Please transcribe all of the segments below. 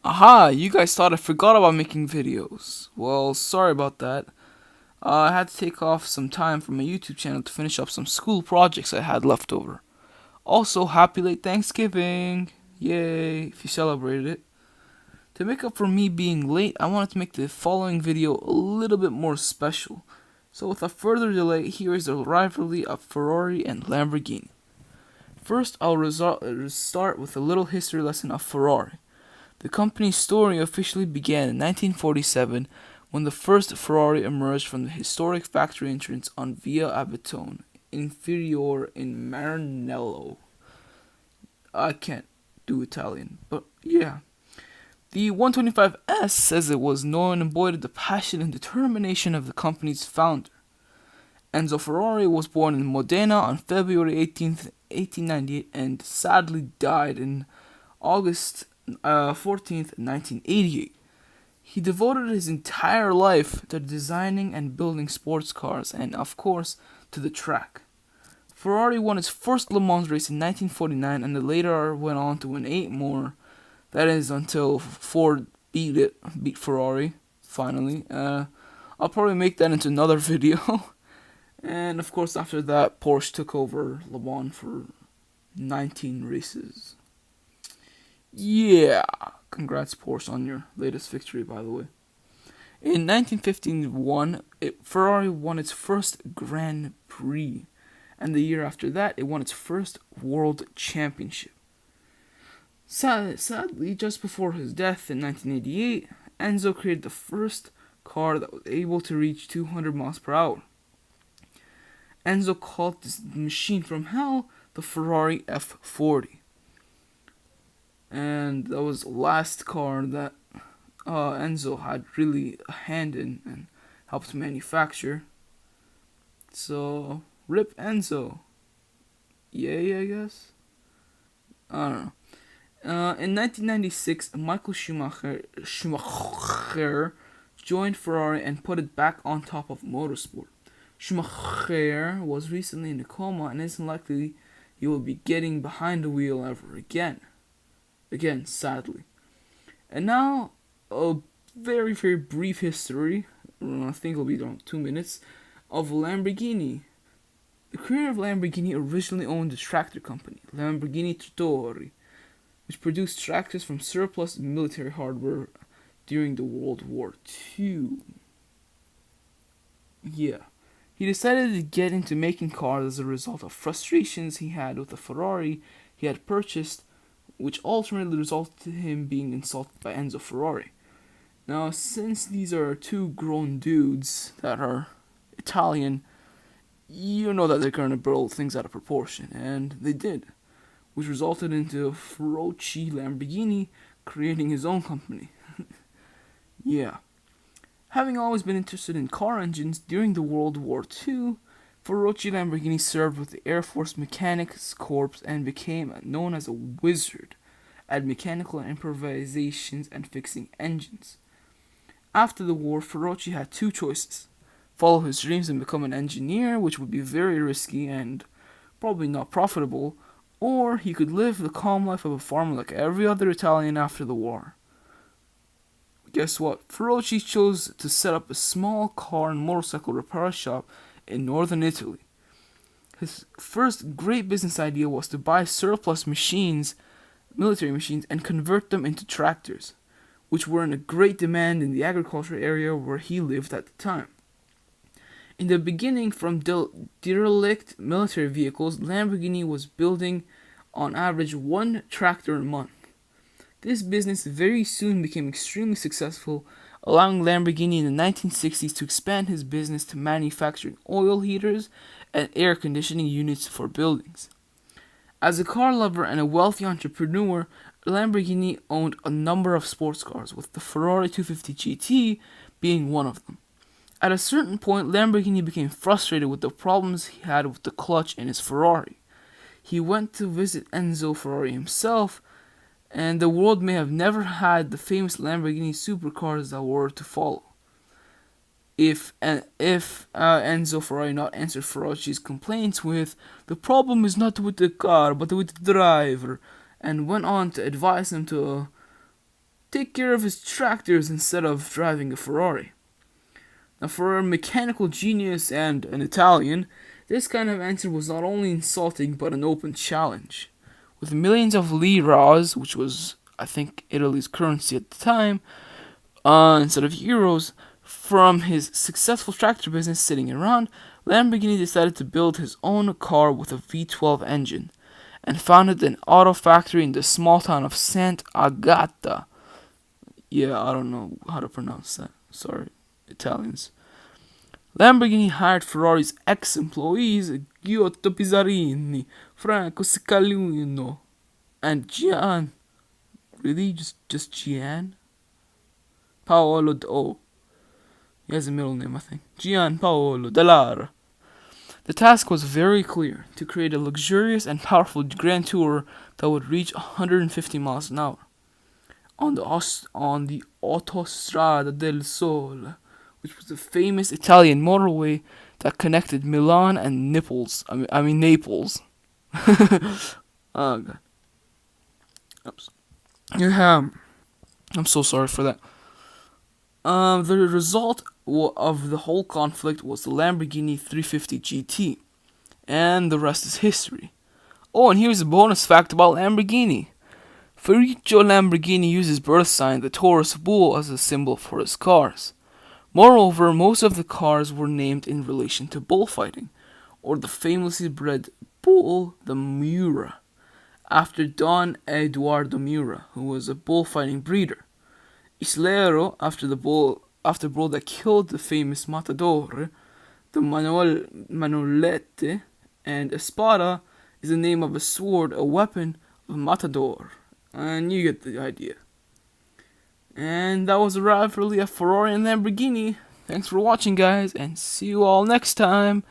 Aha, you guys thought I forgot about making videos. Well, sorry about that. I had to take off some time from my YouTube channel to finish up some school projects I had left over. Also, happy late Thanksgiving! Yay, if you celebrated it. To make up for me being late, I wanted to make the following video a little bit more special. So without further delay, here is the rivalry of Ferrari and Lamborghini. First, I'll start with a little history lesson of Ferrari. The company's story officially began in 1947 when the first Ferrari emerged from the historic factory entrance on Via Abetone Inferiore in Maranello. I can't do Italian, but yeah. The 125S says it was known and embodied the passion and determination of the company's founder. Enzo Ferrari was born in Modena on February 18th, 1898 and sadly died in August 14th, 1988. He devoted his entire life to designing and building sports cars and, of course, to the track. Ferrari won its first Le Mans race in 1949 and later went on to win 8 more. That is until Ford beat Ferrari, finally. I'll probably make that into another video. And of course after that, Porsche took over Le Mans for 19 races. Yeah, congrats Porsche on your latest victory, by the way. In 1951, Ferrari won its first Grand Prix, and the year after that, it won its first World Championship. Sadly, just before his death in 1988, Enzo created the first car that was able to reach 200 miles per hour. Enzo called this machine from hell the Ferrari F40. And that was the last car that Enzo had really a hand in and helped manufacture. So, rip Enzo. Yay, I guess? I don't know. In 1996, Michael Schumacher joined Ferrari and put it back on top of motorsport. Schumacher was recently in a coma and isn't likely he will be getting behind the wheel ever again. Again, sadly. And now, a very, very brief history, I think it'll be around 2 minutes, of Lamborghini. The creator of Lamborghini originally owned a tractor company, Lamborghini Trattori, which produced tractors from surplus military hardware during the World War II. Yeah. He decided to get into making cars as a result of frustrations he had with the Ferrari he had purchased, which ultimately resulted in him being insulted by Enzo Ferrari. Now, since these are two grown dudes that are Italian, you know that they're going to blow things out of proportion, and they did, which resulted into Ferrucci Lamborghini creating his own company. Yeah. Having always been interested in car engines during the World War II, Ferrucci Lamborghini served with the Air Force Mechanics Corps and became known as a wizard at mechanical improvisations and fixing engines. After the war, Ferrucci had 2 choices: follow his dreams and become an engineer, which would be very risky and probably not profitable, or he could live the calm life of a farmer like every other Italian after the war. Guess what? Ferrucci chose to set up a small car and motorcycle repair shop in northern Italy. His first great business idea was to buy surplus machines, military machines, and convert them into tractors, which were in a great demand in the agriculture area where he lived at the time. In the beginning, from derelict military vehicles, Lamborghini was building on average 1 tractor a month. This business very soon became extremely successful, allowing Lamborghini in the 1960s to expand his business to manufacturing oil heaters and air conditioning units for buildings. As a car lover and a wealthy entrepreneur, Lamborghini owned a number of sports cars, with the Ferrari 250 GT being one of them. At a certain point, Lamborghini became frustrated with the problems he had with the clutch in his Ferrari. He went to visit Enzo Ferrari himself, and the world may have never had the famous Lamborghini supercars that were to follow. If Enzo Ferrari not answered Ferrari's complaints with, "The problem is not with the car but with the driver," and went on to advise him to take care of his tractors instead of driving a Ferrari. Now, for a mechanical genius and an Italian, this kind of answer was not only insulting but an open challenge. With millions of liras, which was, I think, Italy's currency at the time, instead of euros, from his successful tractor business sitting around, Lamborghini decided to build his own car with a V12 engine, and founded an auto factory in the small town of Sant'Agata. Yeah, I don't know how to pronounce that. Sorry, Italians. Lamborghini hired Ferrari's ex-employees Giotto Pizzarini, Franco Scalino, and Gian. Really? Just Gian? Paolo Oh, he has a middle name, I think. Gian Paolo Dallara. The task was very clear: to create a luxurious and powerful Grand Tourer that would reach 150 miles an hour on the Autostrada del Sole, which was a famous Italian motorway that connected Milan and Naples. I mean Naples. Oh god. Oops. Yeah, I'm so sorry for that. The result of the whole conflict was the Lamborghini 350 GT, and the rest is history. Oh, and here's a bonus fact about Lamborghini. Ferruccio Lamborghini uses birth sign the Taurus bull as a symbol for his cars. Moreover, most of the cars were named in relation to bullfighting, or the famously bred bull, the Miura, after Don Eduardo Miura, who was a bullfighting breeder. Islero, after the bull that killed the famous Matador, the Manolete, and Espada is the name of a sword, a weapon of Matador. And you get the idea. And that was a rivalry of Ferrari and Lamborghini. Thanks for watching, guys, and see you all next time.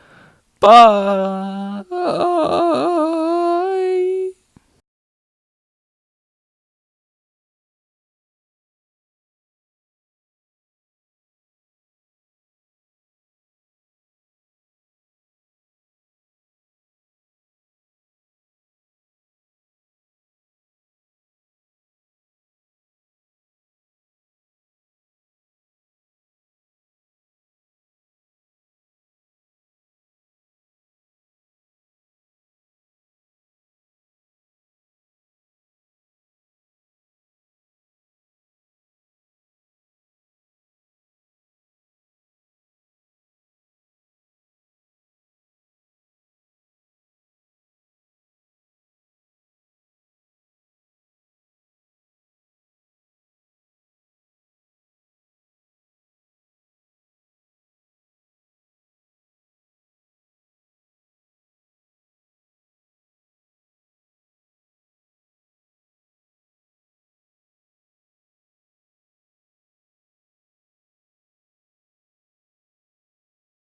Bye.